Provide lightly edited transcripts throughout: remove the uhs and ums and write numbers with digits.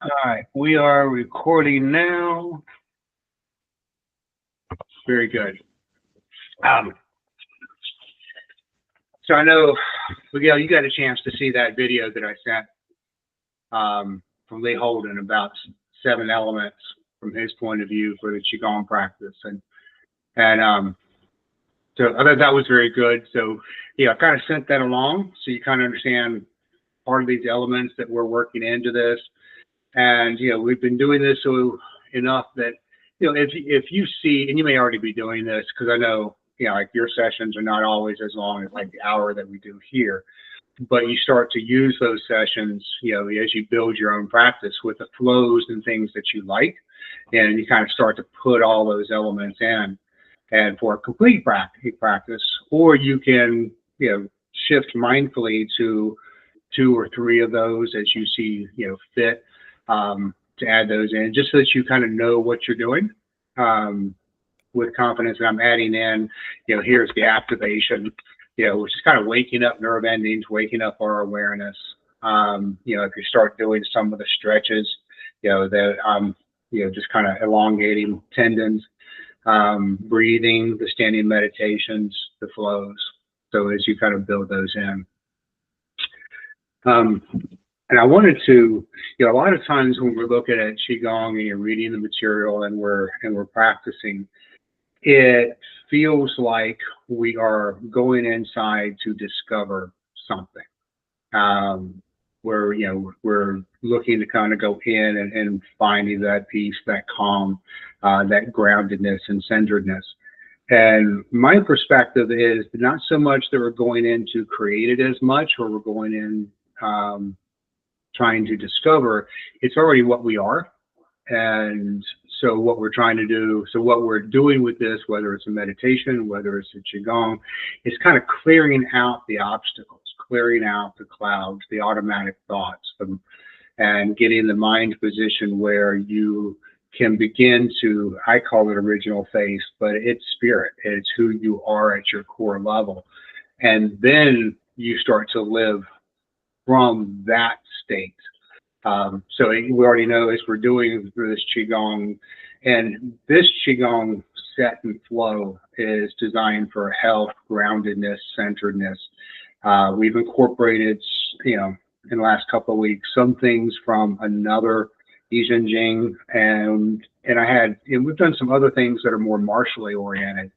All right, we are recording now. Very good. Um, so I know, Miguel, you got a chance to see that video that I sent from Lee Holden about 7 elements from his point of view for the Qigong practice. And so I thought that was very good. So, I kind of sent that along so you kind of understand part of these elements that we're working into this. And, we've been doing this so enough that, if you see, and you may already be doing this, because I know, like your sessions are not always as long as like the hour that we do here, but you start to use those sessions, as you build your own practice with the flows and things that you like, and you kind of start to put all those elements in. And for a complete practice, or you can, shift mindfully to 2 or 3 of those as you see, fit, to add those in, just so that you kind of know what you're doing with confidence. And I'm adding in, here's the activation, which is kind of waking up nerve endings, waking up our awareness. If you start doing some of the stretches, that just kind of elongating tendons, breathing, the standing meditations, the flows. So as you kind of build those in. And I wanted to, a lot of times when we're looking at Qigong and you're reading the material and we're practicing, it feels like we are going inside to discover something. We're looking to kind of go in and finding that peace, that calm, that groundedness and centeredness. And my perspective is not so much that we're going in to create it as much, or we're going in trying to discover. It's already what we are. And so what we're trying to do, so what we're doing with this, whether it's a meditation, whether it's a Qigong, is kind of clearing out the obstacles, clearing out the clouds, the automatic thoughts, and getting the mind position where you can begin to, I call it original face, but it's spirit. It's who you are at your core level. And then you start to live from that state. So we already know, as we're doing through this Qigong, and this Qigong set and flow is designed for health, groundedness, centeredness. We've incorporated, in the last couple of weeks, some things from another I Ching Jing, and we've done some other things that are more martially oriented.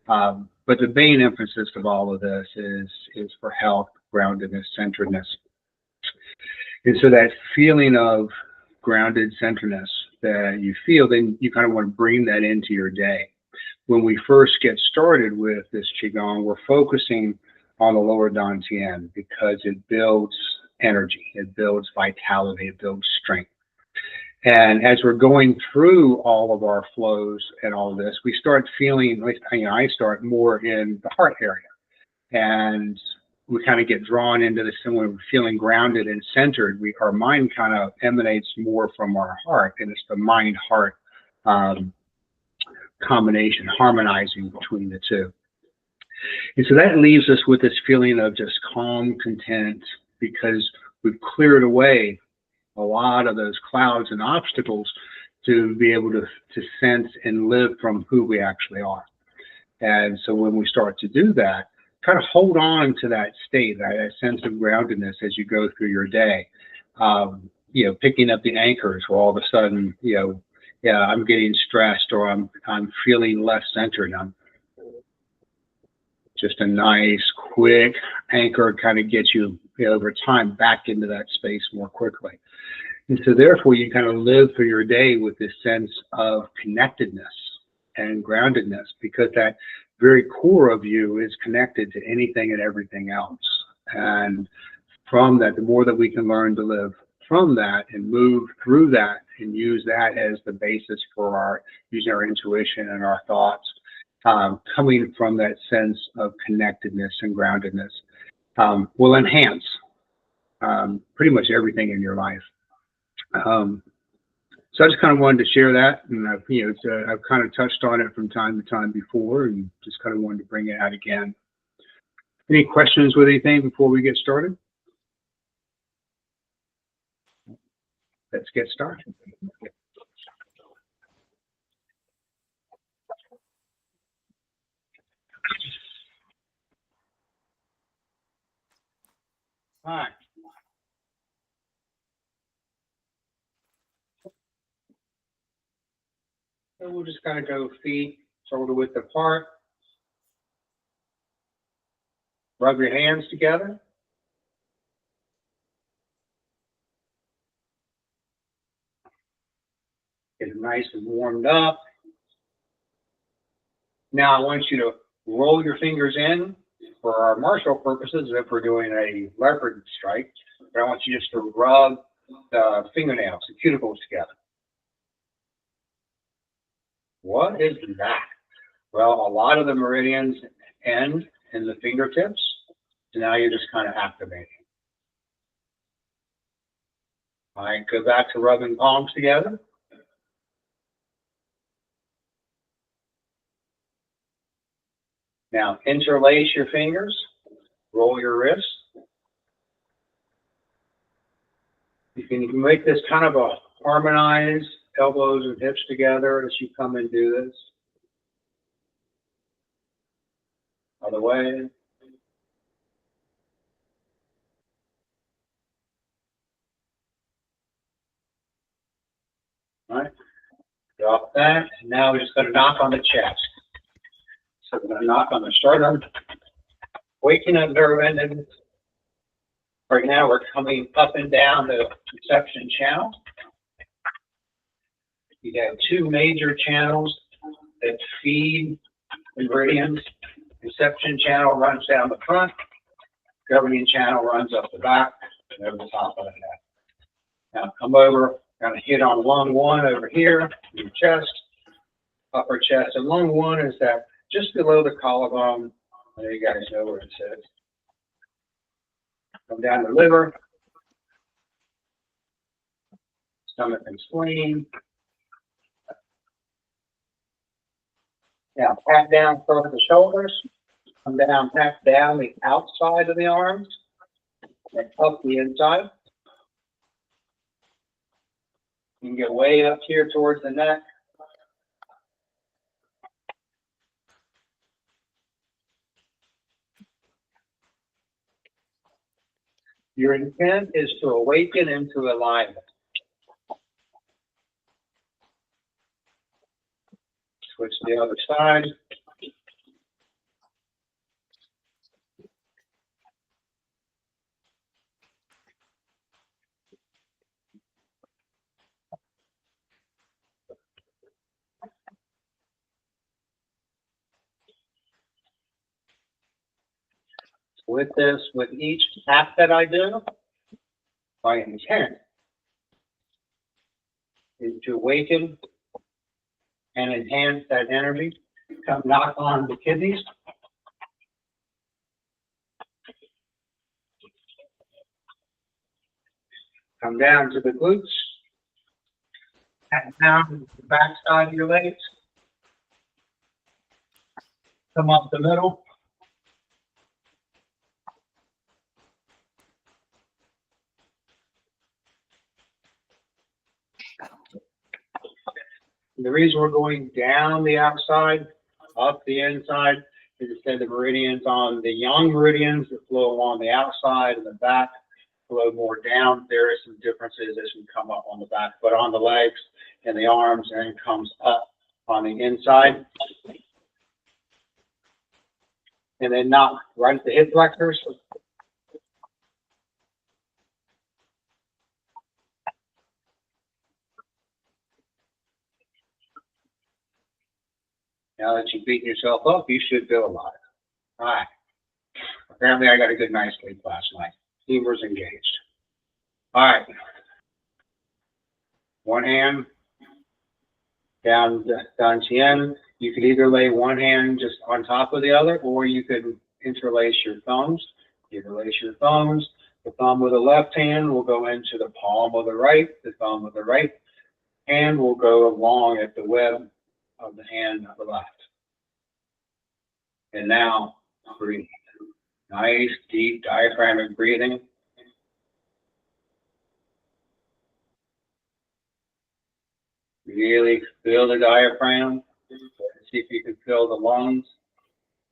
But the main emphasis of all of this is for health, groundedness, centeredness. And so that feeling of grounded centeredness that you feel, then you kind of want to bring that into your day. When we first get started with this Qigong, we're focusing on the lower dantian because it builds energy, it builds vitality, it builds strength. And as we're going through all of our flows and all of this, we start feeling, like I start more in the heart area. And we kind of get drawn into this, and when we're feeling grounded and centered, our mind kind of emanates more from our heart, and it's the mind-heart combination, harmonizing between the two. And so that leaves us with this feeling of just calm, content, because we've cleared away a lot of those clouds and obstacles to be able to sense and live from who we actually are. And so when we start to do that, kind of hold on to that state, that sense of groundedness as you go through your day. Picking up the anchors where all of a sudden, I'm getting stressed, or I'm feeling less centered. Just a nice, quick anchor kind of gets you, over time back into that space more quickly. And so therefore, you kind of live through your day with this sense of connectedness and groundedness, because that very core of you is connected to anything and everything else. And from that, the more that we can learn to live from that and move through that and use that as the basis for using our intuition and our thoughts, coming from that sense of connectedness and groundedness, will enhance pretty much everything in your life. So I just kind of wanted to share that, and I've kind of touched on it from time to time before, and just kind of wanted to bring it out again. Any questions with anything before we get started? let's get started. All right. So we'll just kind of go feet shoulder width apart. Rub your hands together. Get it nice and warmed up. Now I want you to roll your fingers in for our martial purposes if we're doing a leopard strike. But I want you just to rub the fingernails, the cuticles together. What is that? Well, a lot of the meridians end in the fingertips. So now you're just kind of activating. All right, go back to rubbing palms together. Now interlace your fingers, roll your wrists. You can make this kind of a harmonized elbows and hips together as you come and do this. Other way. All right, drop that. And now we're just going to knock on the chest. So we're going to knock on the sternum, waking up nerve endings. Right now we're coming up and down the reception channel. You have two major channels that feed the meridians. Reception channel runs down the front. Governing channel runs up the back and over the top of the head. Now come over, kind of hit on lung one over here, your chest, upper chest. And lung one is that just below the collarbone. There you guys know where it sits. Come down the liver, stomach and spleen. Now pat down across the shoulders. Come down, pat down the outside of the arms and up the inside. You can get way up here towards the neck. Your intent is to awaken into alignment. Switch to the other side. With this, with each tap that I do, my intent is to awaken and enhance that energy. Come knock on the kidneys. Come down to the glutes. Pat down the back side of your legs. Come up the middle. The reason we're going down the outside, up the inside, is to send the meridians on the young meridians that flow along the outside and the back flow more down. There is some differences as we come up on the back, but on the legs and the arms, and it comes up on the inside. And then knock right at the hip flexors. Now that you've beaten yourself up, you should feel alive. All right. Apparently, I got a good night's sleep last night. Humor's engaged. All right. One hand down chin. You could either lay one hand just on top of the other, or you could interlace your thumbs. Interlace your thumbs. The thumb of the left hand will go into the palm of the right. The thumb of the right hand will go along at the web of the hand of the left. And now breathe. Nice, deep diaphragmatic breathing. Really fill the diaphragm. See if you can fill the lungs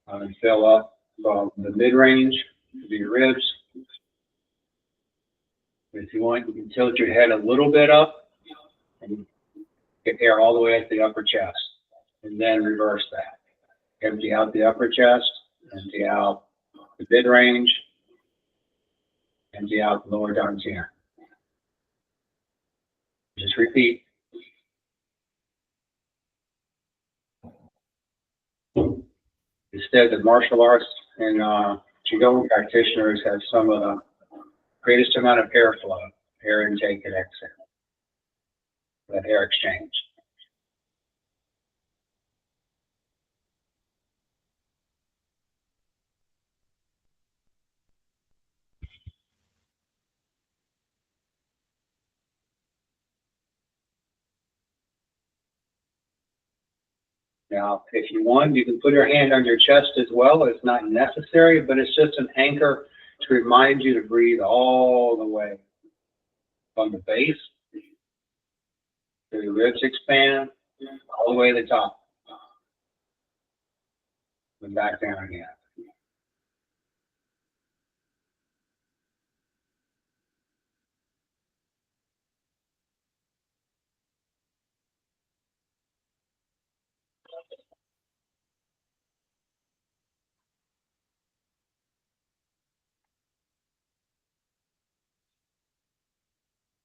and fill up from the mid-range to your ribs. If you want, you can tilt your head a little bit up and get air all the way at the upper chest. And then reverse that. Empty out the upper chest, empty out the mid-range, empty out the lower dantian. Just repeat. Instead, the martial arts and Qigong practitioners have some of the greatest amount of airflow, air intake and exhale, that air exchange. Now, if you want, you can put your hand on your chest as well. It's not necessary, but it's just an anchor to remind you to breathe all the way from the base to the ribs expand, all the way to the top, and back down again.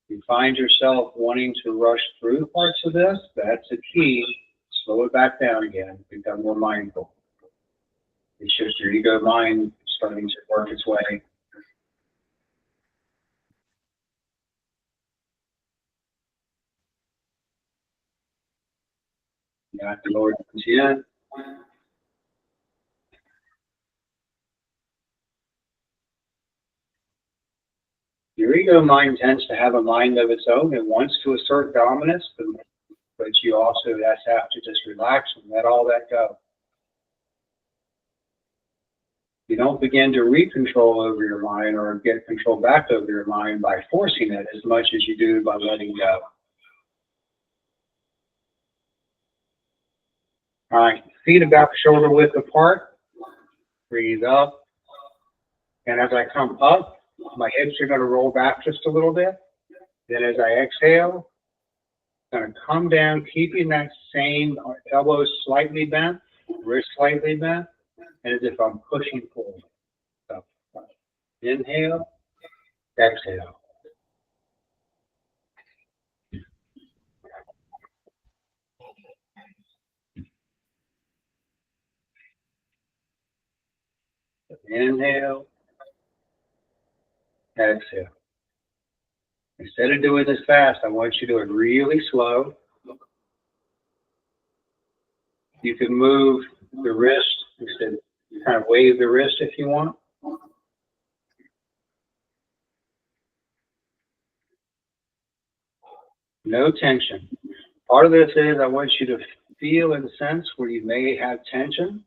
You find yourself wanting to rush through parts of this, that's the key. Slow it back down again, become more mindful. It's just your ego mind starting to work its way. Got the lower dantian. Your ego mind tends to have a mind of its own. It wants to assert dominance, but you also have to just relax and let all that go. You don't begin to re-control over your mind or get control back over your mind by forcing it as much as you do by letting go. All right, feet about shoulder width apart. Breathe up. And as I come up, my hips are going to roll back just a little bit. Then as I exhale, I'm going to come down, keeping that same elbows slightly bent, wrist slightly bent, and as if I'm pushing forward. So, inhale, exhale. Inhale, exhale. Instead of doing this fast, I want you to do it really slow. You can move the wrist, instead, kind of wave the wrist if you want. No tension. Part of this is I want you to feel and sense where you may have tension.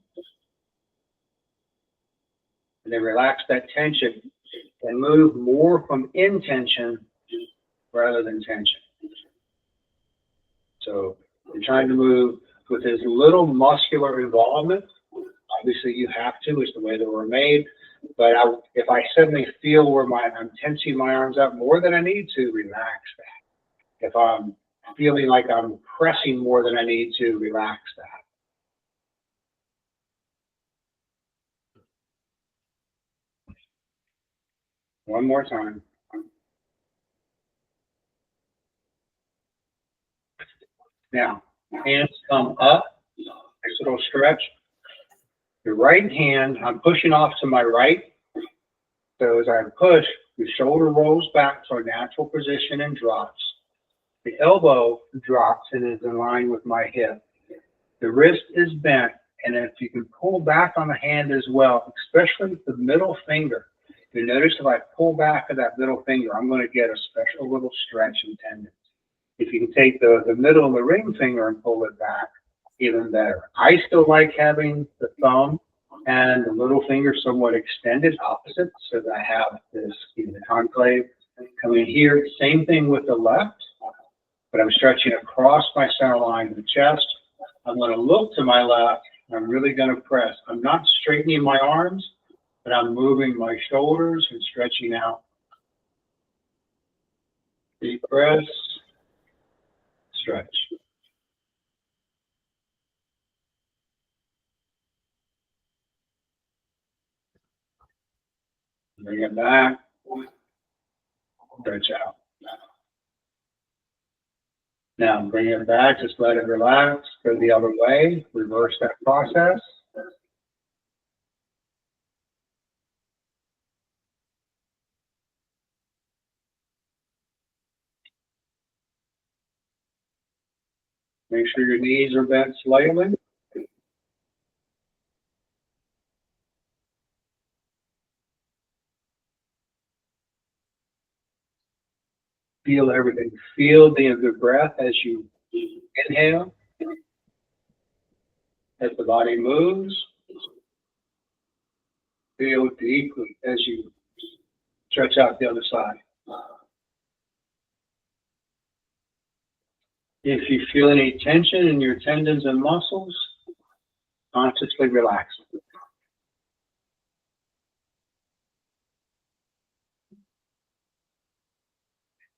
And then relax that tension and move more from intention rather than tension. So you're trying to move with as little muscular involvement. Obviously you have to, it's the way that we're made. But if I suddenly feel where I'm tensing my arms up more than I need to, relax that. If I'm feeling like I'm pressing more than I need to, relax that. One more time. Now, hands come up, nice little stretch. The right hand, I'm pushing off to my right. So as I push, the shoulder rolls back to a natural position and drops. The elbow drops and is in line with my hip. The wrist is bent, and if you can pull back on the hand as well, especially the middle finger, you notice if I pull back at that middle finger, I'm going to get a special little stretch in tendons. If you can take the middle of the ring finger and pull it back, even better. I still like having the thumb and the little finger somewhat extended opposite, so that I have this, the conclave coming here. Same thing with the left. but I'm stretching across my center line of the chest. I'm going to look to my left. I'm really going to press. I'm not straightening my arms, but I'm moving my shoulders and stretching out. Deep breaths, stretch. Bring it back, stretch out. Now bring it back, just let it relax, go the other way, reverse that process. Make sure your knees are bent slightly. Feel everything. Feel the breath as you inhale, as the body moves. Feel deeply as you stretch out the other side. If you feel any tension in your tendons and muscles, consciously relax.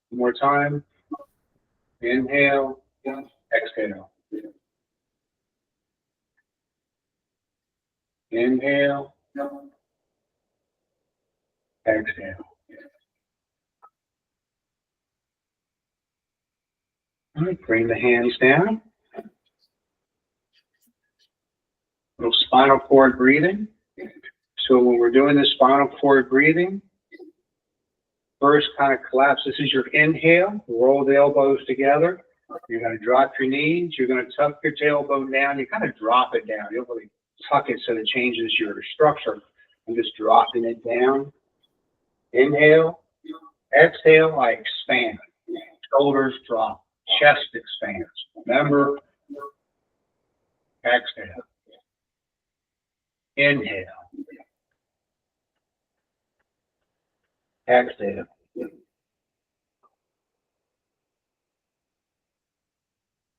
One more time. Inhale, exhale. Inhale, exhale. All right, bring the hands down. Little spinal cord breathing. So when we're doing this spinal cord breathing, first kind of collapse. This is your inhale. Roll the elbows together. You're going to drop your knees. You're going to tuck your tailbone down. You kind of drop it down. You don't really tuck it so it changes your structure. I'm just dropping it down. Inhale. Exhale, I expand. Shoulders drop. Chest expands. Remember, exhale. Inhale. Exhale.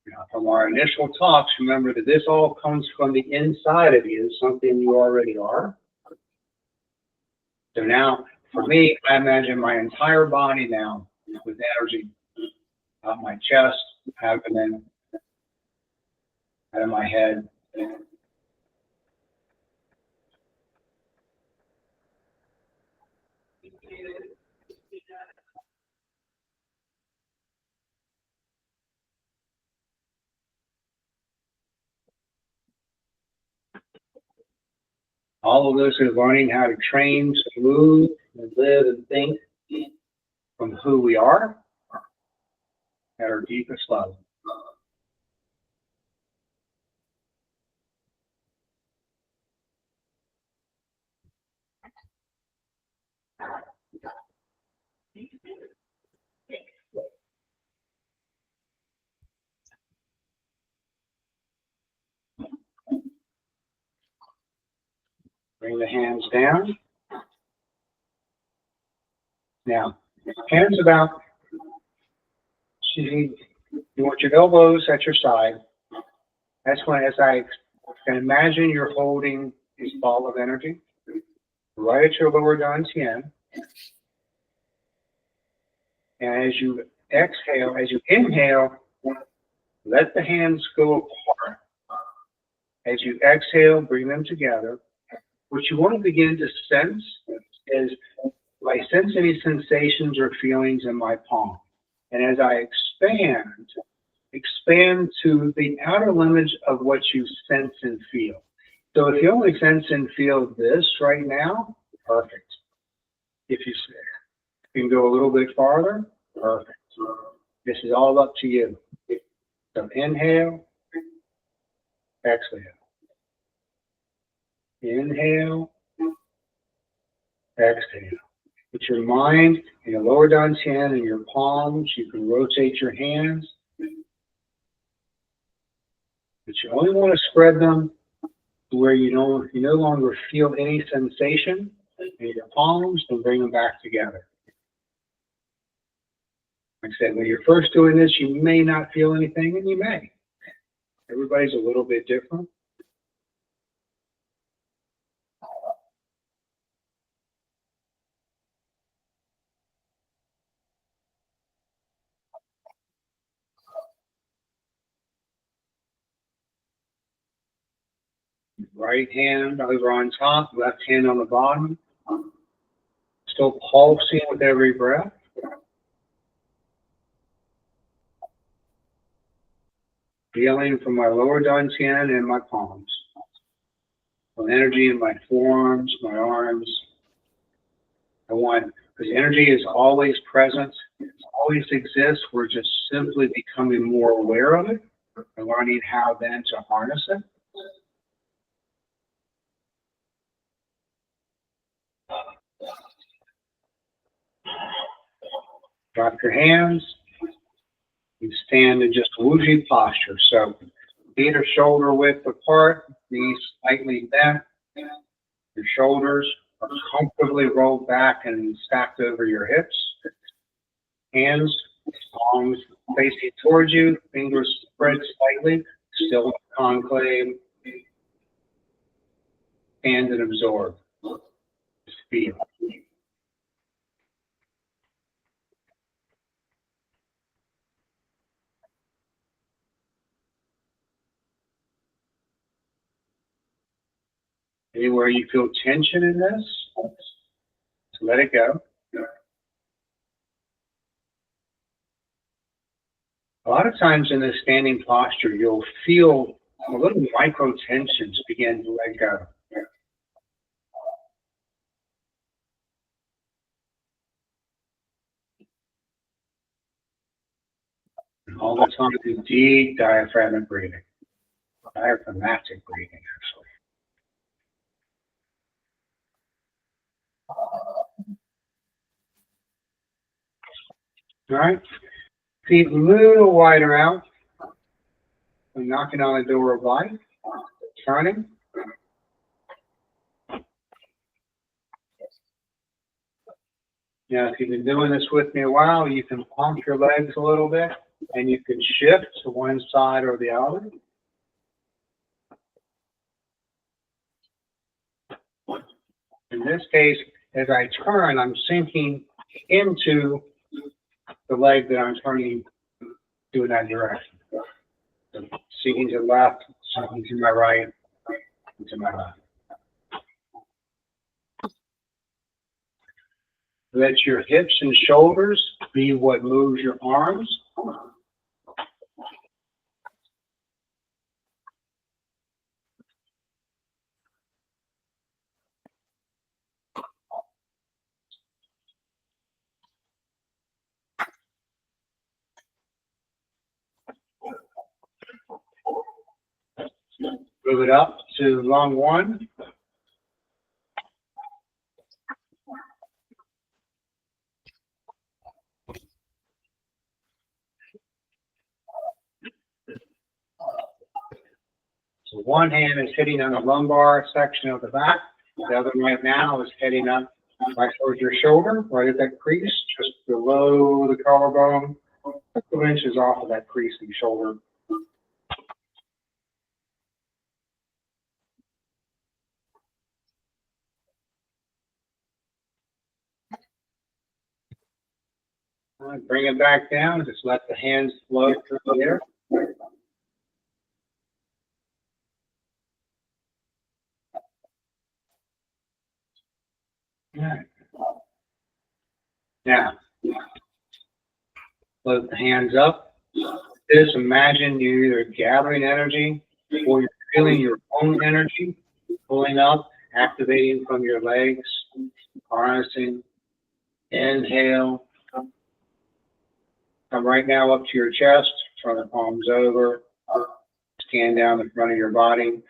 Now, from our initial talks, remember that this all comes from the inside of you, something you already are. So now, for me, I imagine my entire body now with energy out my chest, abdomen, out of my head. All of this is learning how to train to move and live and think from who we are at our deepest level. Bring the hands down. Now, hands about. You want your elbows at your side. That's when, as I can imagine, you're holding this ball of energy right at your lower dantian. And as you exhale, as you inhale, let the hands go apart. As you exhale, bring them together. What you want to begin to sense is, do I sense any sensations or feelings in my palm? And as I expand to the outer limits of what you sense and feel. So if you only sense and feel this right now, perfect. If you can go a little bit farther, perfect. This is all up to you. So inhale, exhale. Inhale, exhale. With your mind in your lower dantian and your palms, you can rotate your hands. But you only want to spread them to where you no longer feel any sensation in your palms, and bring them back together. Like I said, when you're first doing this, you may not feel anything, and you may. Everybody's a little bit different. Right hand over on top, left hand on the bottom. Still pulsing with every breath. Feeling from my lower dantian and my palms. Feel energy in my forearms, my arms. Because energy is always present, it always exists. We're just simply becoming more aware of it and learning how then to harness it. Drop your hands. You stand in just Wuji posture. So feet are shoulder width apart, knees slightly bent. Your shoulders are comfortably rolled back and stacked over your hips. Hands, palms facing towards you, fingers spread slightly, still concave. Stand and absorb. Just feel. Anywhere you feel tension in this, just let it go. A lot of times in this standing posture, you'll feel a little micro tensions begin to let go. And all the time, do deep diaphragmatic breathing. Diaphragmatic breathing, actually. All right. Feet a little wider out. I'm knocking on the door of life. Turning. Now, if you've been doing this with me a while, you can pump your legs a little bit, and you can shift to one side or the other. In this case, as I turn, I'm sinking into the leg that I'm turning to in that direction. So sinking to the left, sinking to my right, and to my left. Let your hips and shoulders be what moves your arms. Move it up to lung one. So one hand is hitting on the lumbar section of the back. The other right now is heading up right towards your shoulder, right at that crease, just below the collarbone, a couple inches off of that crease in the shoulder. Bring it back down. Just let the hands float through the air. Right. Now, float the hands up. Just imagine you're either gathering energy or you're feeling your own energy pulling up, activating from your legs, harnessing. Inhale. Come right now up to your chest, turn the palms over, scan down the front of your body.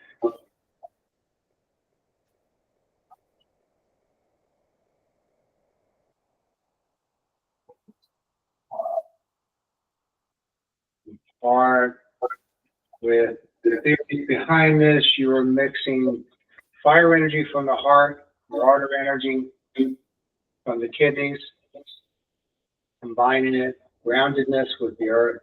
Heart. With the theory behind this, you are mixing fire energy from the heart, water energy from the kidneys, combining it groundedness with the earth.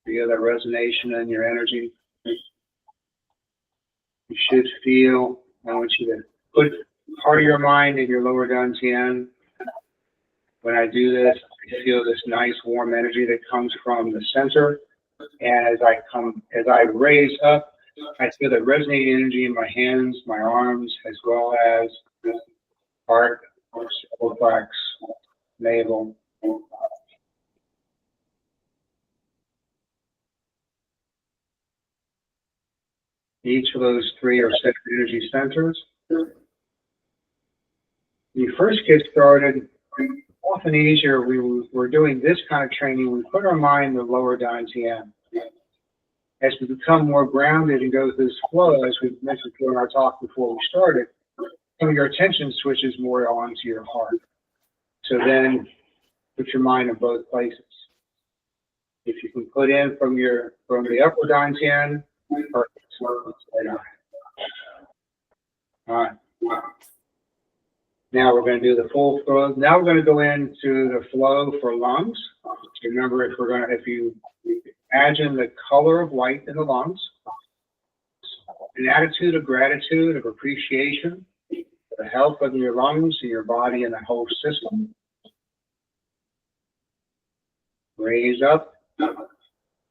Feel that resonation in your energy. You should feel, I want you to put part of your mind in your lower dantian. When I do this, I feel this nice warm energy that comes from the center. And as I raise up, I feel that resonating energy in my hands, my arms, as well as heart, solar plex, navel. Each of those three are set energy centers. When you first get started, often easier, we're doing this kind of training, we put our mind in the lower dantian. As we become more grounded and go through this flow, as we mentioned during our talk before we started, some of your attention switches more onto your heart. So then put your mind in both places. If you can put in from the upper dantian, perfect. All right. Now we're going to do the full flow. Now we're going to go into the flow for lungs. Remember, if you imagine the color of light in the lungs, an attitude of gratitude, of appreciation, for the health of your lungs and your body and the whole system. Raise up,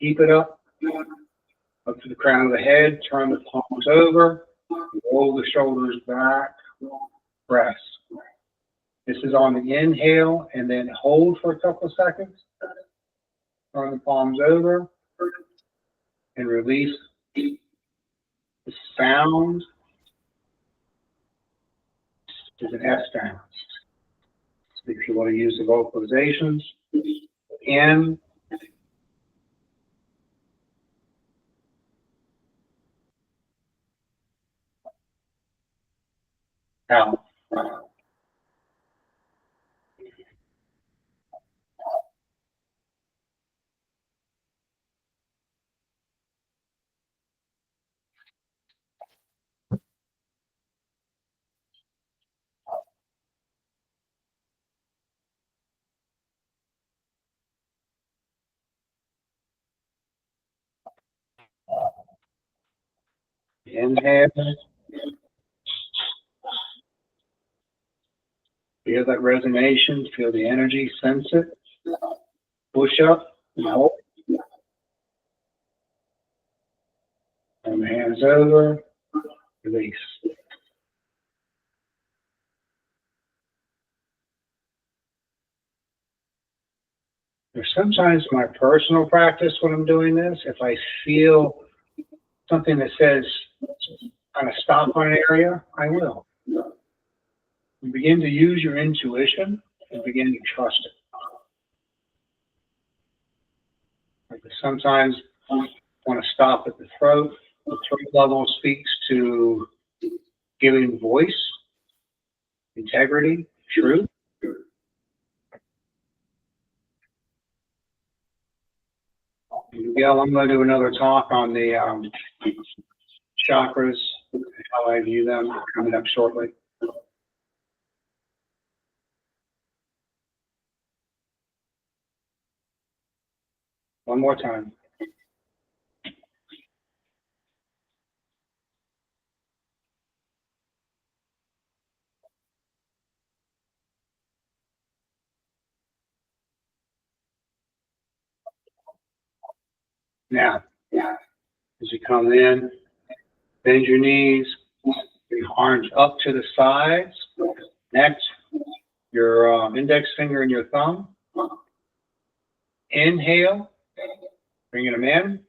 keep it up to the crown of the head, turn the palms over, roll the shoulders back, press. This is on the inhale, and then hold for a couple of seconds. Turn the palms over, and release. The sound is an S sound. If you want to use the vocalizations, in, out. Inhale. Feel that resonation, feel the energy, sense it. Push up and hold. Turn the hands over, release. There's sometimes my personal practice when I'm doing this, if I feel something that says kind of stop on an area, I will. You begin to use your intuition and begin to trust it. Like sometimes I want to stop at the throat. The throat level speaks to giving voice, integrity, truth. Miguel, I'm going to do another talk on the chakras, how I view them, coming up shortly. One more time. Now, as you come in, bend your knees, your arms up to the sides. Next, your index finger and your thumb. Inhale, bringing them in.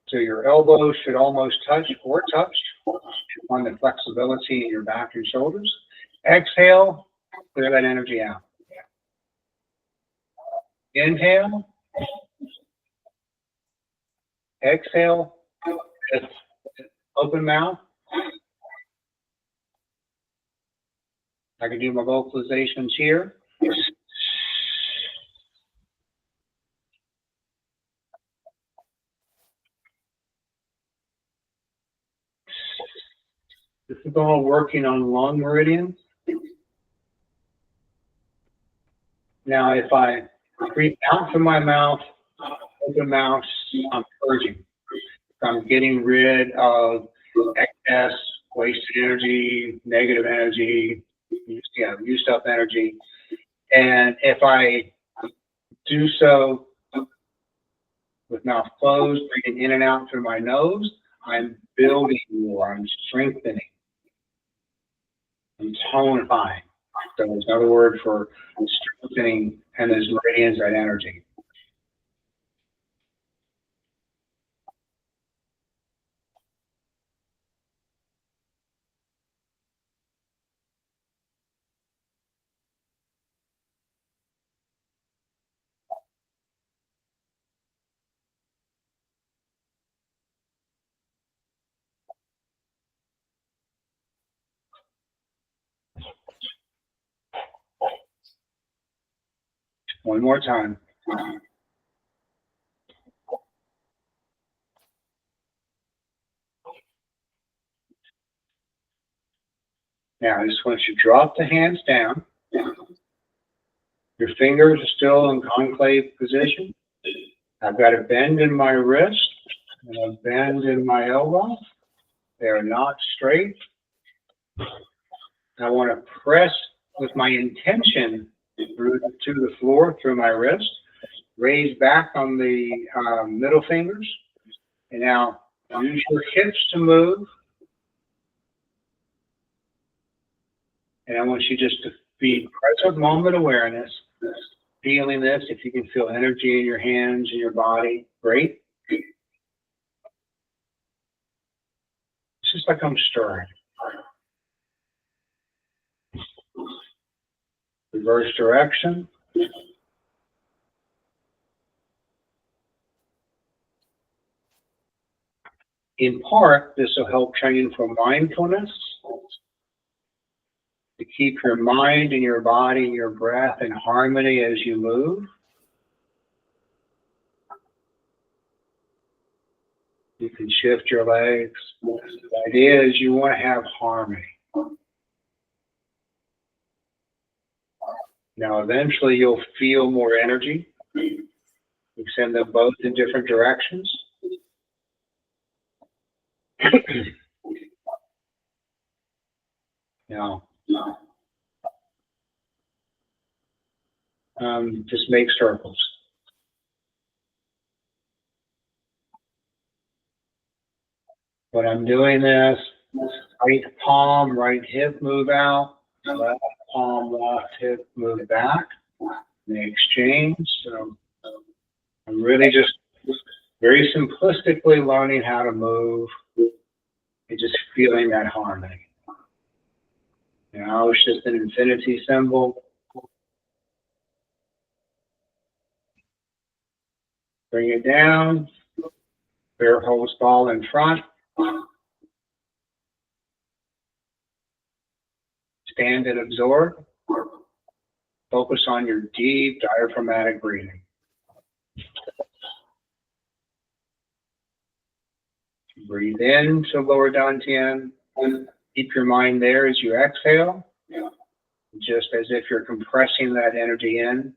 So your elbows should almost touch or touch on the flexibility in your back and shoulders. Exhale, clear that energy out. Inhale. Exhale. Open mouth. I can do my vocalizations here. This is all working on lung meridians. Now, if I breathe out from my mouth, open mouth, I'm purging. I'm getting rid of excess, wasted energy, negative energy, used up energy. And if I do so with mouth closed, breathing in and out through my nose, I'm building more, I'm strengthening, I'm tonifying. So there's another word for strengthening and there's meridians, that energy. One more time. Now, I just want you to drop the hands down. Your fingers are still in concave position. I've got a bend in my wrist and a bend in my elbow. They are not straight. I want to press with my intention through to the floor through my wrist. Raise back on the middle fingers. And now use your hips to move. And I want you just to be present moment awareness, feeling this. If you can feel energy in your hands and your body, great. It's just like I'm stirring. Reverse direction. In part, this will help train for mindfulness, to keep your mind and your body and your breath in harmony as you move. You can shift your legs. The idea is you want to have harmony. Now, eventually, you'll feel more energy. You send them both in different directions. Now, just make circles. When I'm doing this, right palm, right hip move out, left palm, left hip move back. They exchange. So I'm really just very simplistically learning how to move and just feeling that harmony. It's just an infinity symbol. Bring it down. Bear holds ball in front. Stand and absorb. Focus on your deep diaphragmatic breathing. Breathe in to lower dantian. Keep your mind there as you exhale, just as if you're compressing that energy in.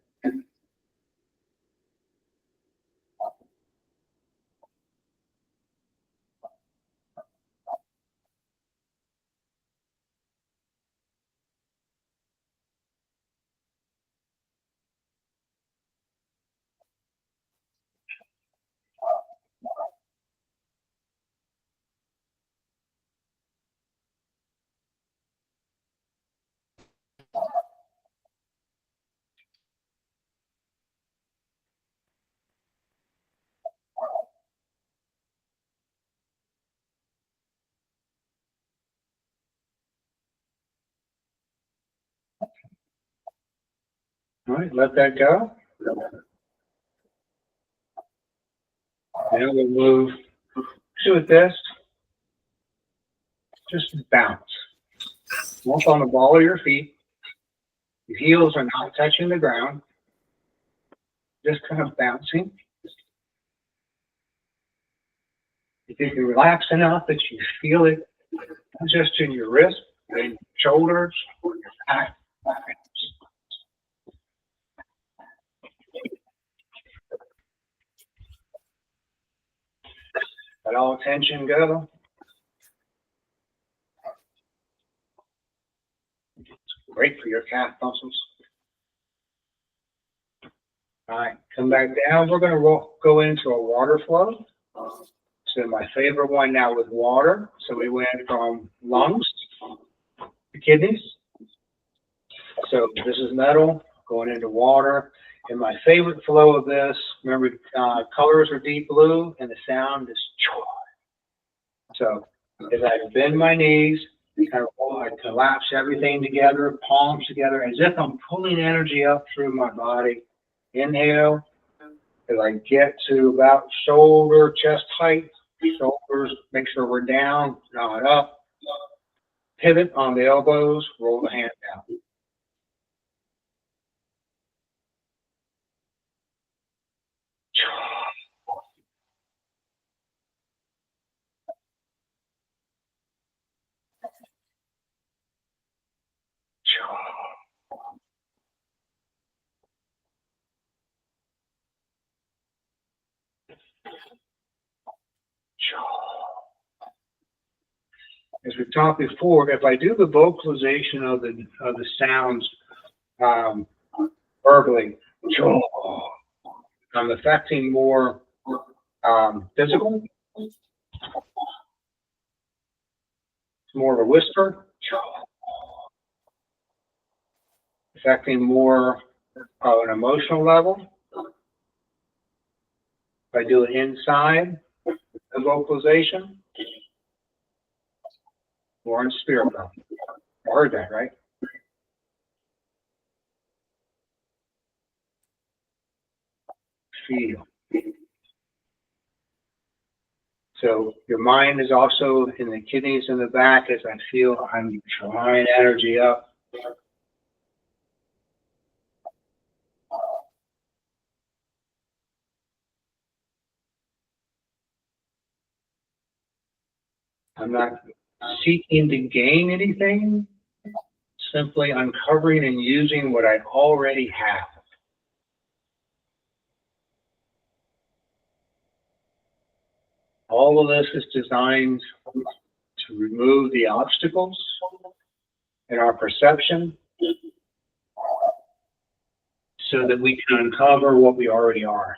All right, let that go. Now we'll move to this. Just bounce. Once on the ball of your feet. Your heels are not touching the ground. Just kind of bouncing. If you can relax enough that you feel it just in your wrist, and shoulders, your back. Let all tension go. Great for your calf muscles. All right, come back down. We're going to go into a water flow. So my favorite one now with water. So we went from lungs to kidneys. So this is metal going into water. And my favorite flow of this, remember, colors are deep blue and the sound is choo. So as I bend my knees, I collapse everything together, palms together, as if I'm pulling energy up through my body. Inhale, as I get to about shoulder, chest height, shoulders, make sure we're down, not up. Pivot on the elbows, roll the hand down. As we've talked before, if I do the vocalization of the sounds verbally, I'm affecting more physical. It's more of a whisper. Affecting more an emotional level. If I do it inside the vocalization, more in spirit level. I heard that, right? Feel. So your mind is also in the kidneys in the back as I feel I'm drawing energy up. I'm not seeking to gain anything, simply uncovering and using what I already have. All of this is designed to remove the obstacles in our perception so that we can uncover what we already are.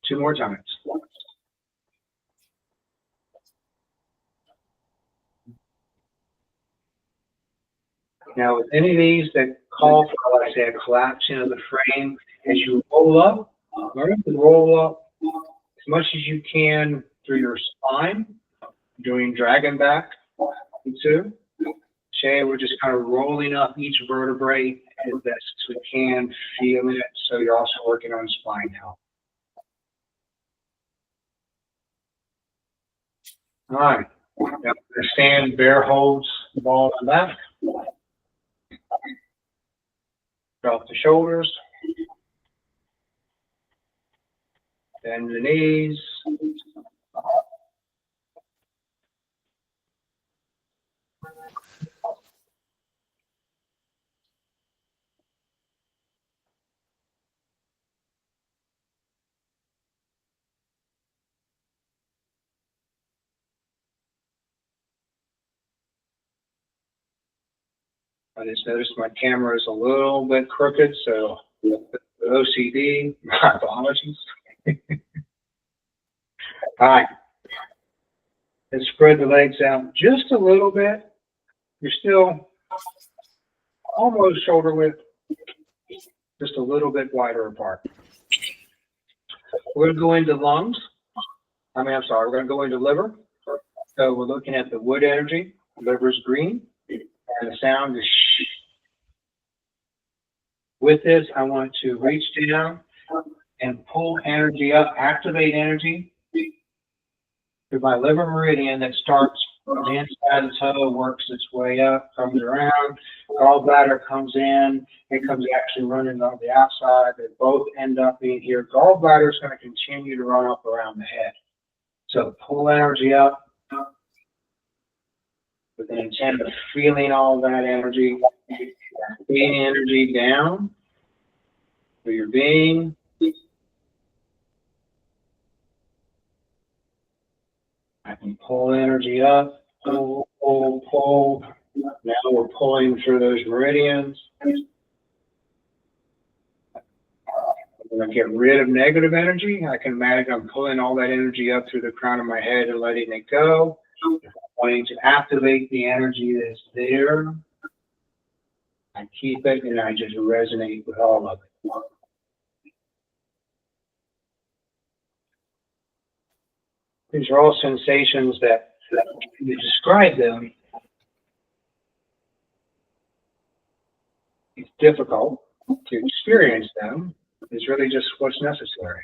Two more times. Now, with any of these that call for, like I say, a collapsing of the frame, as you roll up, learn to roll up as much as you can through your spine, doing dragon back, too. Shay, we're just kind of rolling up each vertebrae as best as we can, feeling it. So you're also working on spine health. All right. Now, stand, bear holds the ball on the back. Drop the shoulders. Bend the knees. I just noticed my camera is a little bit crooked, so the OCD, my apologies. All right. And spread the legs out just a little bit. You're still almost shoulder width, just a little bit wider apart. We're going to go into lungs. I'm sorry, we're going to go into liver. So we're looking at the wood energy. Liver's green, and the sound is shh. With this, I want to reach down and pull energy up, activate energy through my liver meridian that starts on the inside of the toe, works its way up, comes around, gallbladder comes in, it comes actually running on the outside. They both end up being here. Gallbladder is going to continue to run up around the head. So pull energy up with the intent of feeling all that energy, feeding energy down through your being. I can pull energy up, pull, pull, pull. Now we're pulling through those meridians. I'm going to get rid of negative energy. I can imagine I'm pulling all that energy up through the crown of my head and letting it go. If I'm wanting to activate the energy that's there, I keep it and I just resonate with all of it. These are all sensations that you describe them. It's difficult to experience them. It's really just what's necessary.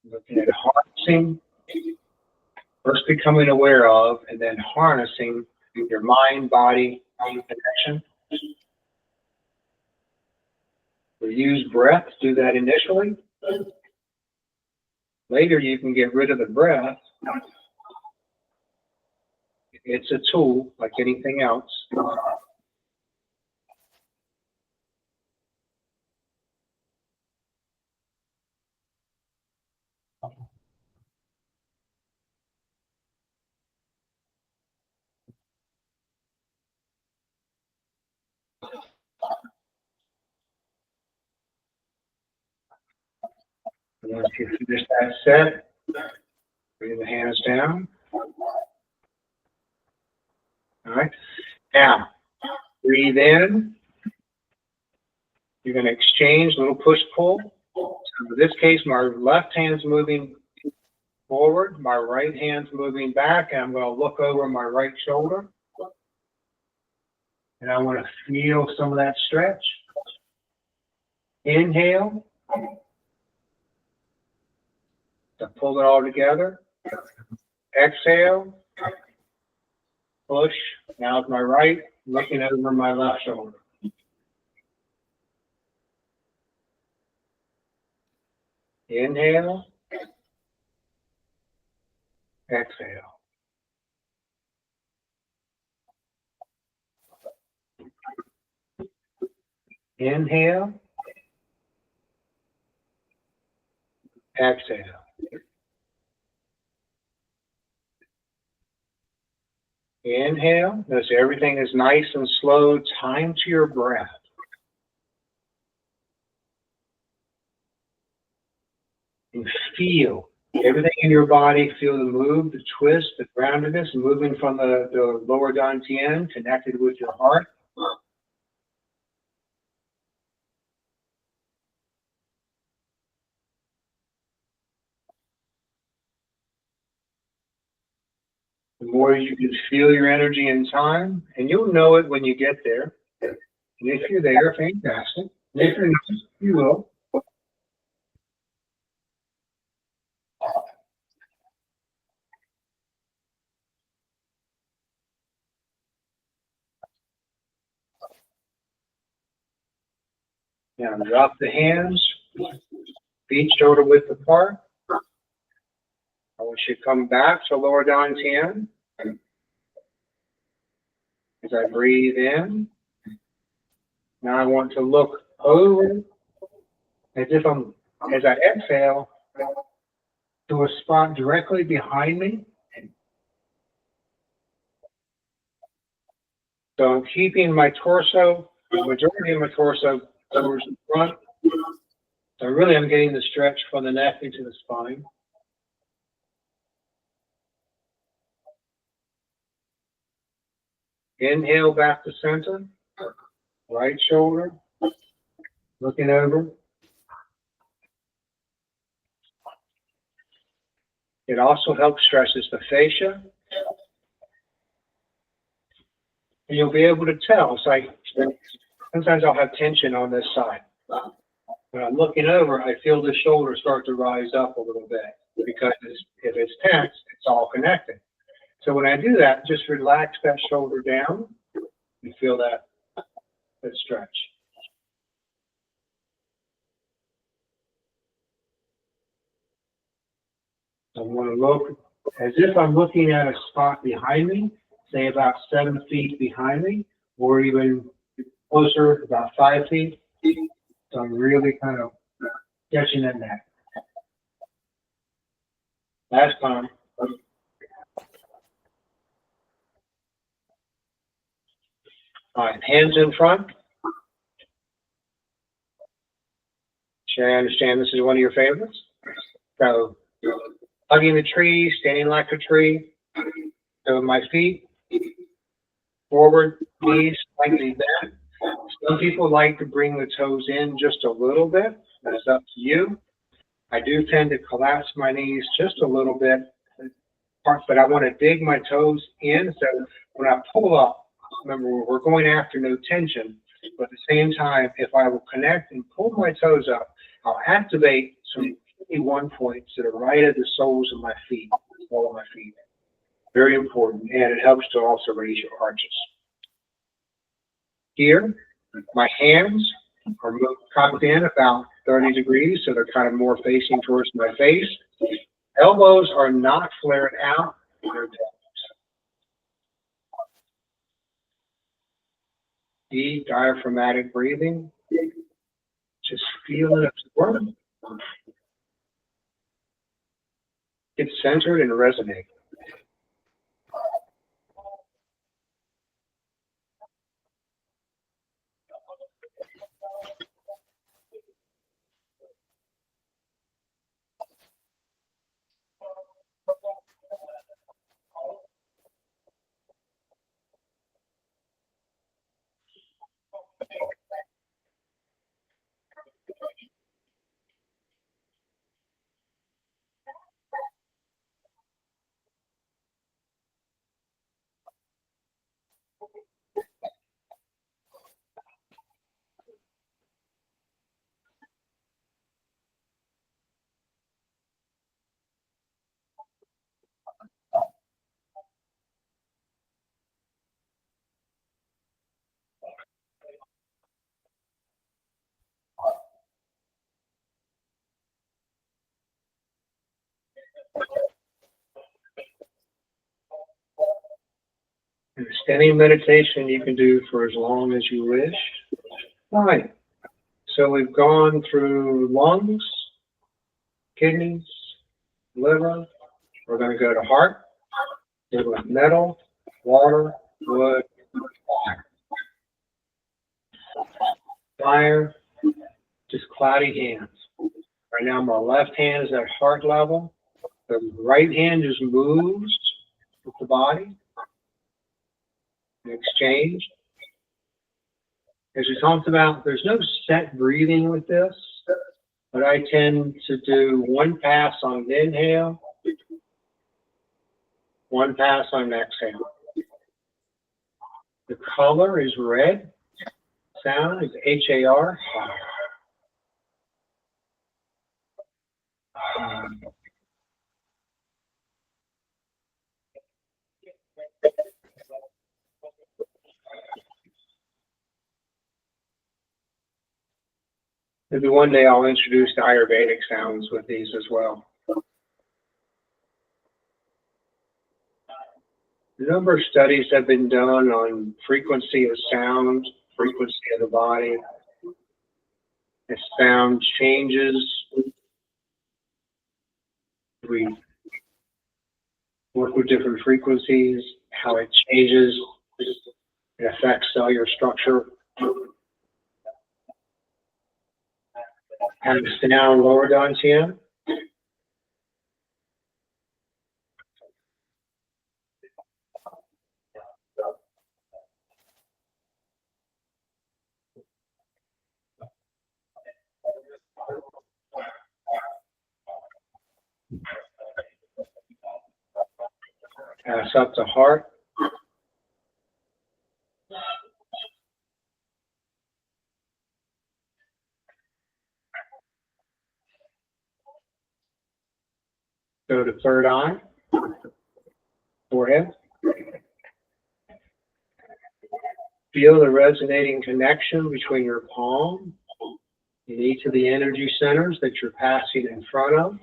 Looking at harnessing, first becoming aware of, and then harnessing your mind-body connection. We use breath to do that initially. Later, you can get rid of the breath. It's a tool like anything else. Once you finish that set, bring the hands down. All right. Now, breathe in. You're going to exchange a little push-pull. So in this case, my left hand's moving forward, my right hand's moving back, and I'm going to look over my right shoulder. And I want to feel some of that stretch. Inhale. So pull it all together. Exhale. Push. Now it's my right, looking over my left shoulder. Inhale. Exhale. Inhale. Exhale. Inhale. Notice everything is nice and slow. Time to your breath. And feel everything in your body. Feel the move, the twist, the groundedness, moving from the lower dantian, connected with your heart. The more you can feel your energy in time, and you'll know it when you get there. And if you're there, fantastic. And if you're not, you will. Now drop the hands, feet shoulder width apart. I want you to come back to lower dantian. As I breathe in, now I want to look over as I exhale, to a spot directly behind me. So I'm keeping my torso, the majority of my torso towards the front. So really I'm getting the stretch from the neck into the spine. Inhale back to center, right shoulder, looking over. It also helps stresses the fascia. And you'll be able to tell. It's like sometimes I'll have tension on this side. When I'm looking over, I feel the shoulder start to rise up a little bit because if it's tense, it's all connected. So when I do that, just relax that shoulder down and feel that stretch. I want to look as if I'm looking at a spot behind me, say about 7 feet behind me, or even closer, about 5 feet. So I'm really kind of catching in that. Last time. All right, hands in front. Sure, I understand this is one of your favorites. So, hugging the tree, standing like a tree. So my feet forward, knees slightly bent. Some people like to bring the toes in just a little bit. That's up to you. I do tend to collapse my knees just a little bit, but I want to dig my toes in. So when I pull up, remember we're going after no tension, but at the same time, if I will connect and pull my toes up, I'll activate some 51 points that are right at the soles of my feet, all of my feet. Very important, and it helps to also raise your arches. Here, my hands are cocked in about 30 degrees, so they're kind of more facing towards my face. Elbows are not flared out. They're down. Deep diaphragmatic breathing. Just feel it absorb. Get centered and resonate. And standing meditation you can do for as long as you wish. All right. So we've gone through lungs, kidneys, liver. We're going to go to heart. It was metal, water, wood, fire. Fire, just cloudy hands. Right now my left hand is at heart level. The right hand just moves with the body. Exchange. As we talked about, there's no set breathing with this, but I tend to do one pass on the inhale, one pass on exhale. The color is red. Sound is H-A-R. Maybe one day I'll introduce the Ayurvedic sounds with these as well. A number of studies have been done on frequency of sound, frequency of the body. As sound changes, we work with different frequencies, how it changes, it affects cellular structure. Have the sound lower down here. Pass up the heart. Go to third eye, forehead. Feel the resonating connection between your palm and each of the energy centers that you're passing in front of.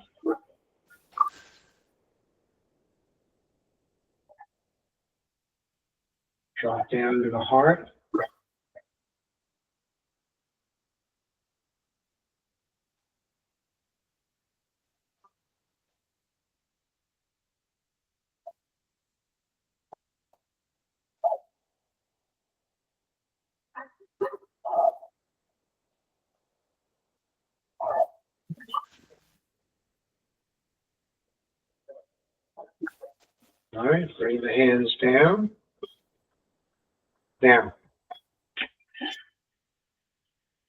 Drop down to the heart. All right, bring the hands down. Down.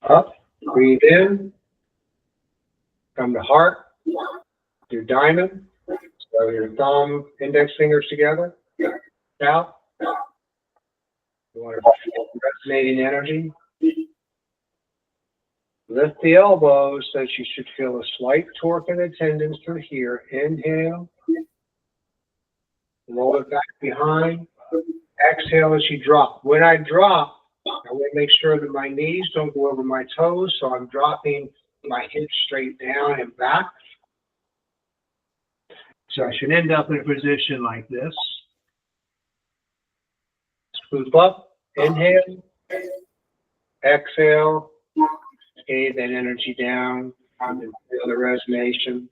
Up. Breathe in. Come to heart. Your diamond. So your thumb, index fingers together. Out. You want to feel resonating energy. Lift the elbows so that you should feel a slight torque in the tendons through here. Inhale. Roll it back behind. Exhale as you drop. When I drop, I want to make sure that my knees don't go over my toes, so I'm dropping my hips straight down and back. So I should end up in a position like this. Scoop up, inhale, exhale, scale that energy down, feel the resonation.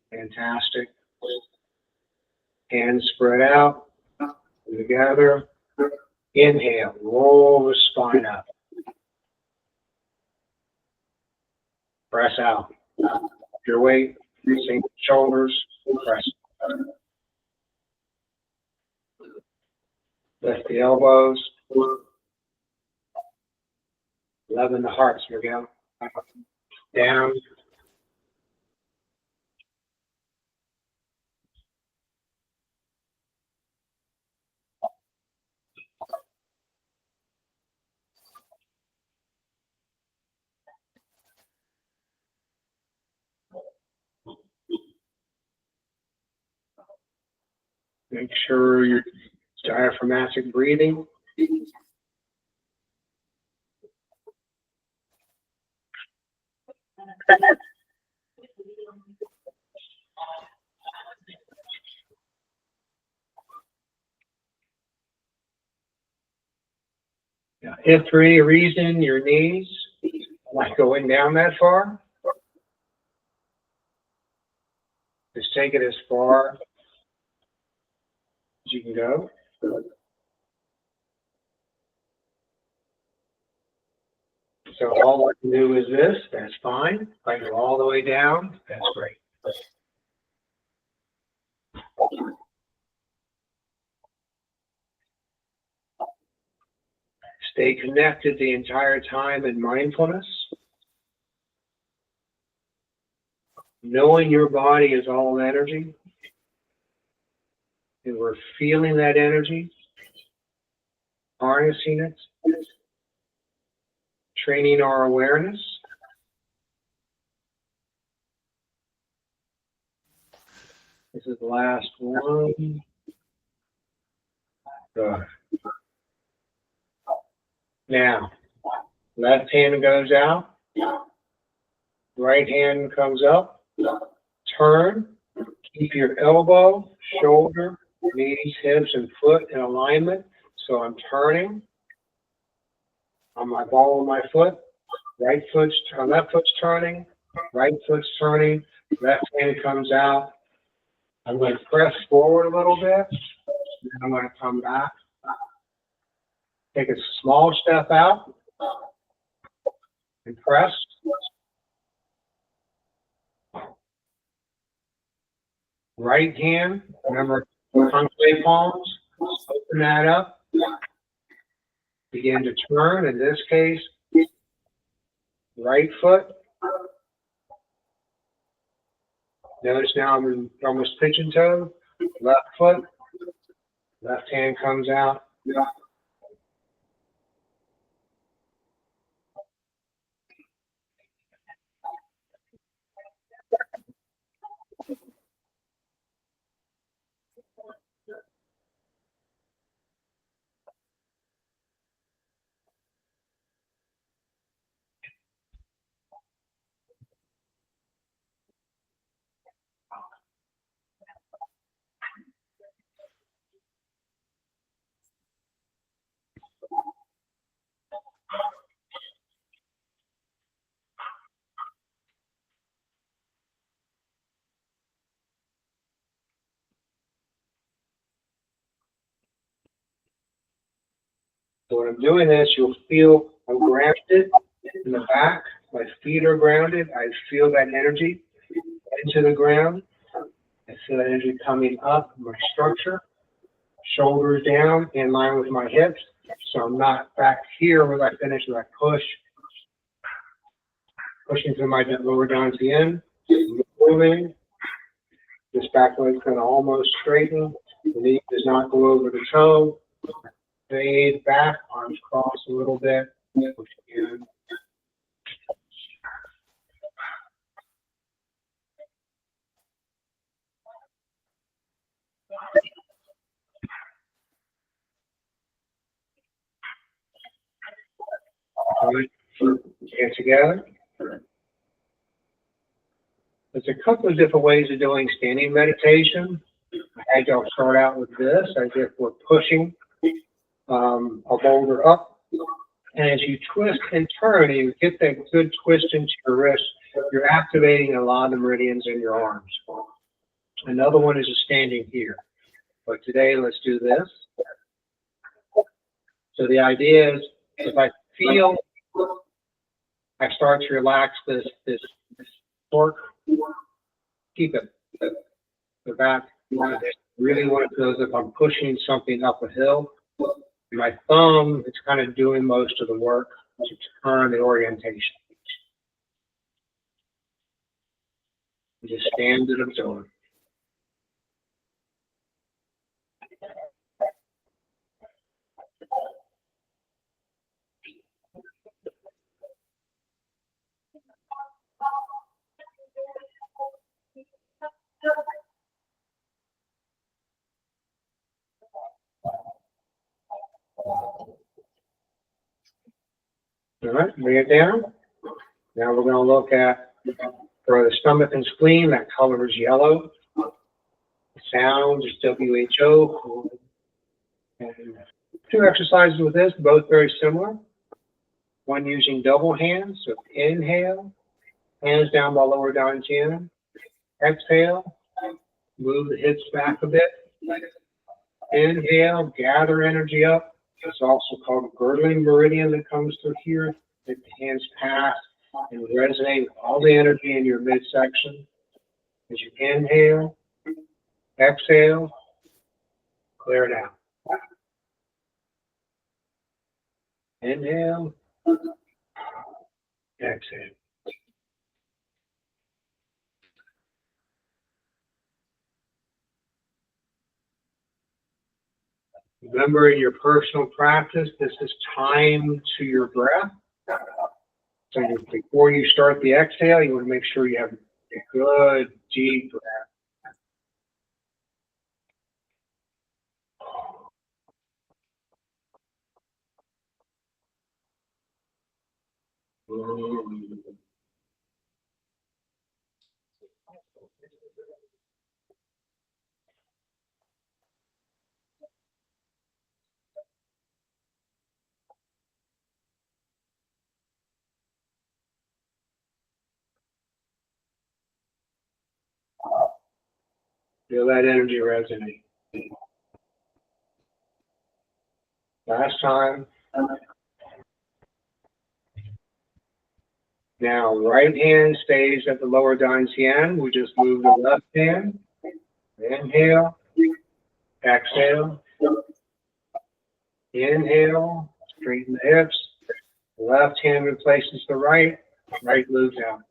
Fantastic. Hands spread out, together. Inhale, roll the spine up. Press out. Your weight, sink shoulders, press. Lift the elbows. 11 the hearts, Miguel. Down. Make sure you're diaphragmatic breathing. Now, if for any reason your knees like going down that far, just take it as far as you can go. So all I can do is this, that's fine. If I go all the way down, that's great. Stay connected the entire time in mindfulness. Knowing your body is all energy. And we're feeling that energy, harnessing it, training our awareness. This is the last one. Good. Now, left hand goes out, right hand comes up, turn, keep your elbow, shoulder, knees, hips, and foot in alignment. So I'm turning on my ball of my foot, left foot's turning, right foot's turning, left hand comes out. I'm going to press forward a little bit, then I'm going to come back. Take a small step out and press. Right hand, remember concave palms, open that up. Begin to turn, in this case, right foot. Notice now I'm almost pigeon toe, left foot, Left hand comes out. So when I'm doing this, you'll feel I'm grounded in the back. My feet are grounded. I feel that energy into the ground. I feel that energy coming up my structure, shoulders down in line with my hips. So I'm not back here where I finish, where I pushing through my lower down to the end, moving. This back leg's going to almost straighten. The knee does not go over the toe. Fade back, arms cross a little bit. Push in. Hands together. There's a couple of different ways of doing standing meditation. I had y'all start out with this as if we're pushing a boulder up. And as you twist and turn, and you get that good twist into your wrist, you're activating a lot of the meridians in your arms. Another one is just standing here. But today, let's do this. So the idea is, if I feel I start to relax this torque, keep it. The back, really want to feel as if I'm pushing something up a hill. My thumb is kind of doing most of the work to turn the orientation. Just stand and absorb. All right, bring it down. Now we're going to look at, for the stomach and spleen, that color is yellow. The sound is WHO. And two exercises with this, both very similar. One using double hands, so inhale, hands down by lower down chin. Exhale, move the hips back a bit. Inhale, gather energy up. It's also called a girdling meridian that comes through here. The hands pass and resonate with all the energy in your midsection. As you inhale, exhale, clear it out. Inhale, exhale. Remember, in your personal practice, this is time to your breath. So before you start the exhale, you want to make sure you have a good, deep breath. Feel that energy resonate. Last time. Now, right hand stays at the lower dancien. We just move the left hand. Inhale. Exhale. Inhale. Straighten the hips. Left hand replaces the right. Right moves out.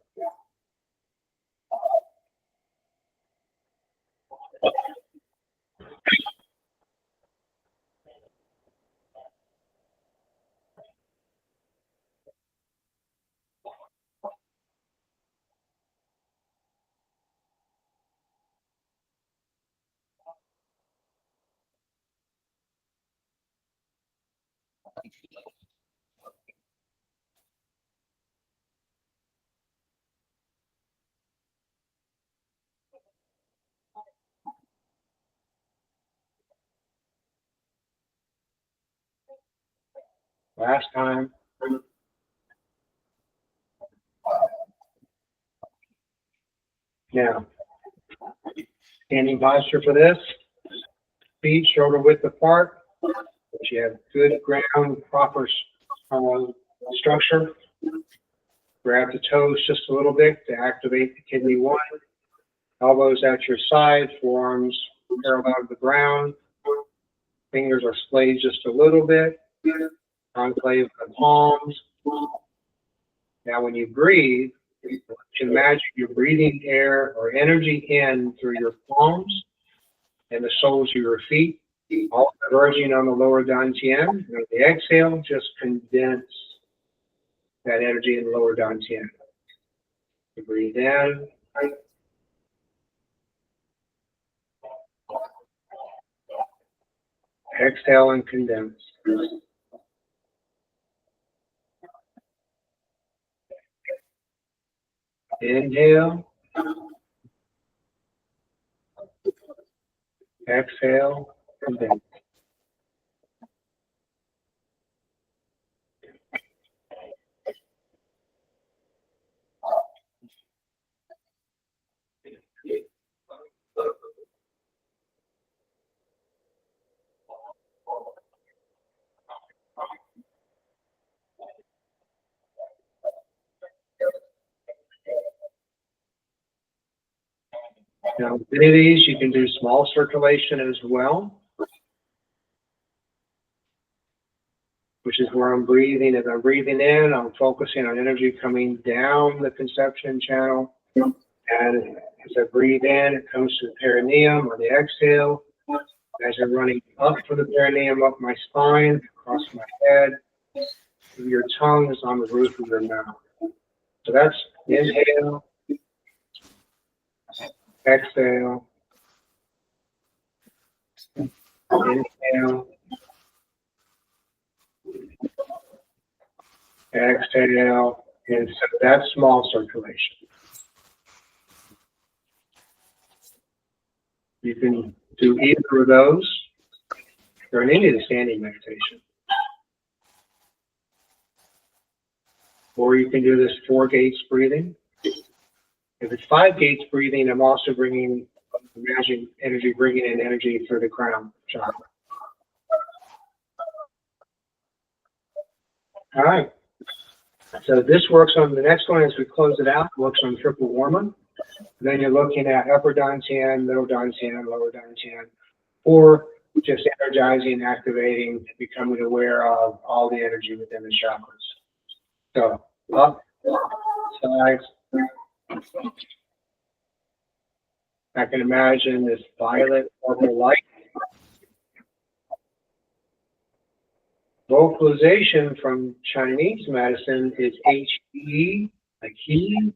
Last time. Now, standing posture for this. Feet shoulder width apart. But you have good ground, proper structure. Grab the toes just a little bit to activate the kidney one. Elbows at your side, forearms parallel to the ground. Fingers are splayed just a little bit. Conclave the palms. Now when you breathe, you imagine you're breathing air or energy in through your palms and the soles of your feet, all converging on the lower dantian. And on the exhale, just condense that energy in the lower dantian. You breathe in. Exhale and condense. Inhale. Exhale. Condense. Now, with any of these, you can do small circulation as well, which is where I'm breathing. As I'm breathing in, I'm focusing on energy coming down the conception channel. And as I breathe in, it comes to the perineum on the exhale. As I'm running up from the perineum, up my spine, across my head, your tongue is on the roof of your mouth. So that's inhale, exhale, inhale, exhale, and so that's small circulation. You can do either of those during any of the standing meditation. Or you can do this 4 gates breathing. If it's 5 gates breathing, I'm also imagine energy, bringing in energy through the crown chakra. All right. So this works on the next one as we close it out, works on triple warmer. Then you're looking at upper dantian, middle dantian, lower dantian, or just energizing, activating, becoming aware of all the energy within the chakras. So up, sides. I can imagine this violet purple light. Vocalization from Chinese medicine is He, like he.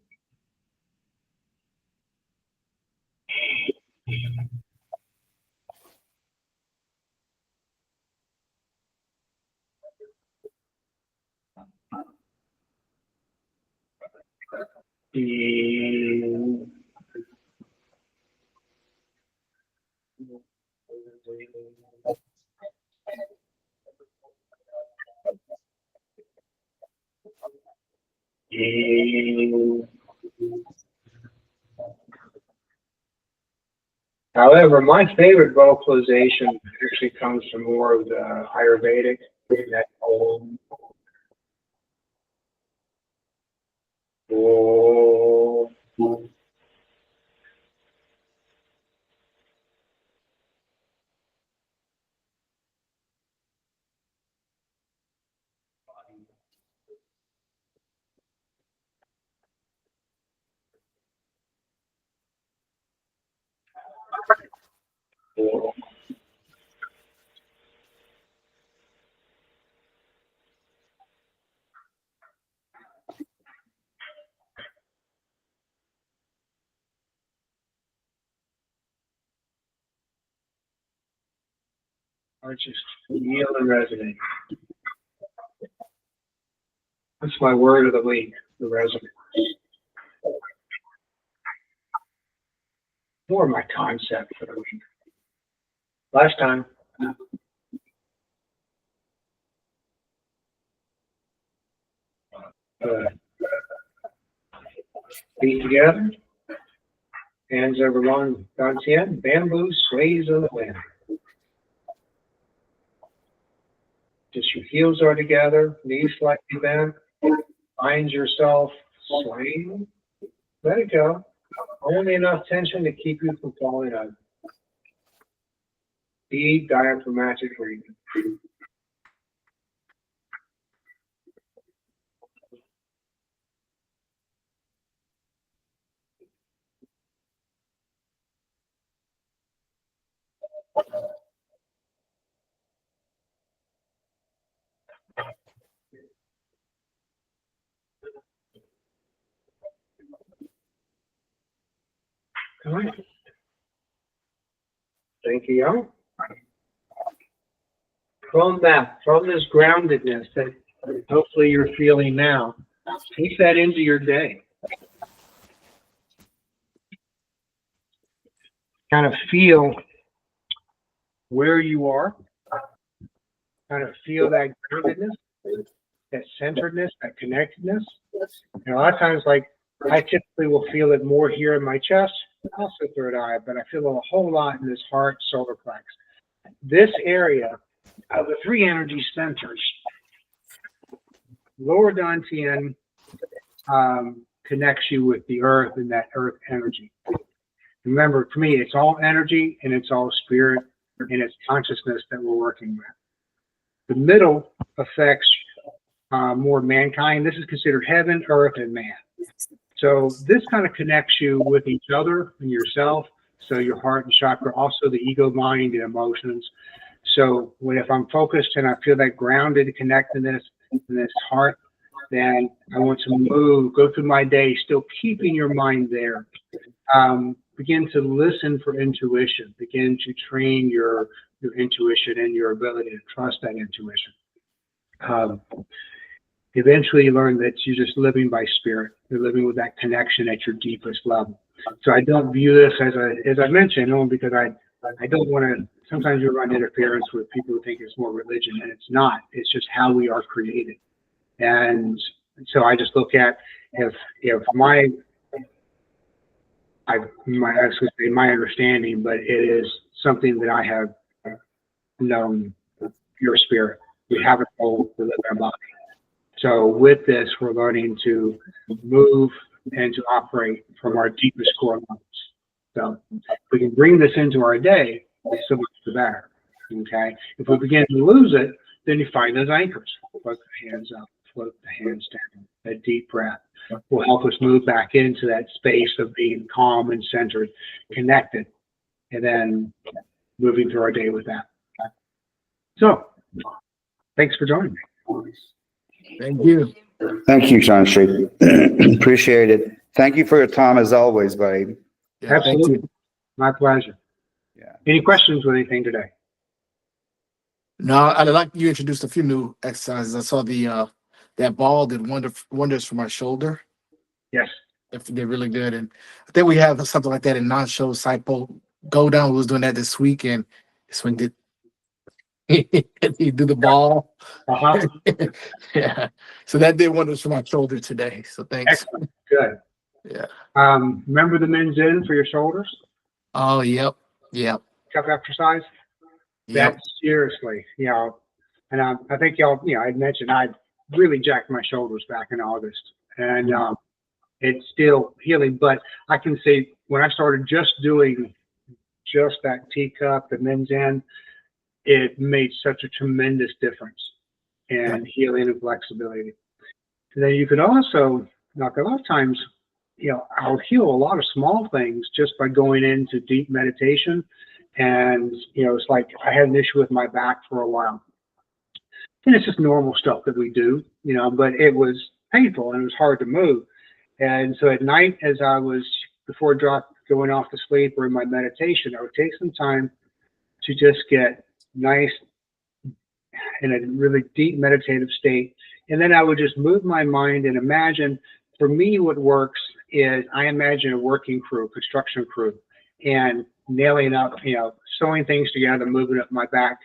However, my favorite vocalization actually comes from more of the Ayurvedic, that Om. Om. Or just feel and resonate. That's my word of the week, the resonance. More my concept for the week. Last time. Feet together. Hands over long dantian. Bamboo sways in the wind. Just your heels are together, knees slightly bent. Find yourself swaying. Let it go. Only enough tension to keep you from falling over. Deep diaphragmatic breathing. All right. Thank you, y'all. From this groundedness that hopefully you're feeling now, take that into your day. Kind of feel where you are. Kind of feel that groundedness, that centeredness, that connectedness. And a lot of times, like, I typically will feel it more here in my chest, also third eye, but I feel a whole lot in this heart, solar plex. This area of the three energy centers, lower dantian connects you with the earth and that earth energy. Remember, to me, it's all energy and it's all spirit and it's consciousness that we're working with. The middle affects more mankind. This is considered heaven, earth, and man. So this kind of connects you with each other and yourself. So your heart and chakra, also the ego, mind, and emotions. So if I'm focused and I feel that grounded connectedness in this heart, then I want to move, go through my day, still keeping your mind there. Begin to listen for intuition. Begin to train your intuition and your ability to trust that intuition. Eventually you learn that you're just living by spirit. You're living with that connection at your deepest level. So I don't view this as I mentioned, only because I don't want to, sometimes you run interference with people who think it's more religion, and it's not. It's just how we are created. And so I just look at if my understanding, but it is something that I have known, pure spirit. We have a soul to live our body. So with this, we're learning to move and to operate from our deepest core levels. So if we can bring this into our day, so much the better. Okay. If we begin to lose it, then you find those anchors. Float the hands up, float the hands down. That deep breath will help us move back into that space of being calm and centered, connected, and then moving through our day with that. So, thanks for joining me. Thank you. Thank you, Sean Street. Appreciate it. Thank you for your time as always, buddy. Yeah, Absolutely. thank you. My pleasure. Yeah. Any questions with anything today? No, I'd like you introduced a few new exercises. I saw the that ball did wonders for my shoulder. Yes. If they're really good, and I think we have something like that in non-show Saipo Go Down. We was doing that this week, and swinged it. He do the ball. Uh-huh. Yeah. So that did wonders for my shoulder today. So thanks. Excellent. Good. Yeah. Remember the men's in for your shoulders? Oh, yep. Yep. Cup exercise? Yep. That seriously, and I think y'all, I'd mentioned I really jacked my shoulders back in August, and it's still healing. But I can say when I started just doing just that teacup, the men's end, it made such a tremendous difference in healing and flexibility. And then you could also, like a lot of times, I'll heal a lot of small things just by going into deep meditation. And, it's like I had an issue with my back for a while. And it's just normal stuff that we do, but it was painful and it was hard to move. And so at night, as I was, before going off to sleep or in my meditation, I would take some time to just get nice in a really deep meditative state And then I would just move my mind and imagine, for me, what works is I imagine a working crew, construction crew, and nailing up, sewing things together, moving up my back.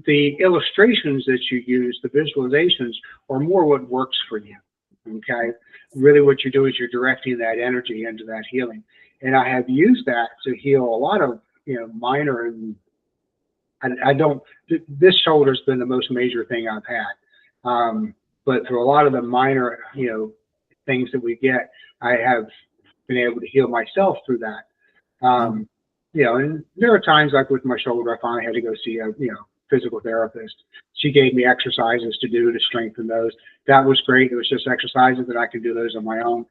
The illustrations that you use, the visualizations, are more what works for you. Okay. Really what you do is you're directing that energy into that healing. And I have used that to heal a lot of, minor, and I don't, this shoulder's been the most major thing I've had. But through a lot of the minor, things that we get, I have been able to heal myself through that. And there are times like with my shoulder, I finally had to go see a, physical therapist. She gave me exercises to do to strengthen those. That was great. It was just exercises that I could do those on my own.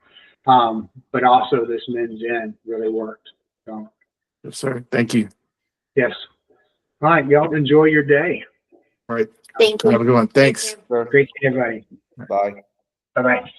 But also this men's in really worked. So, Yes, sir. Thank you. yes. All right, y'all enjoy your day. All right. Thank you. Have a good one. Thanks. Great to see everybody. Bye. Bye-bye.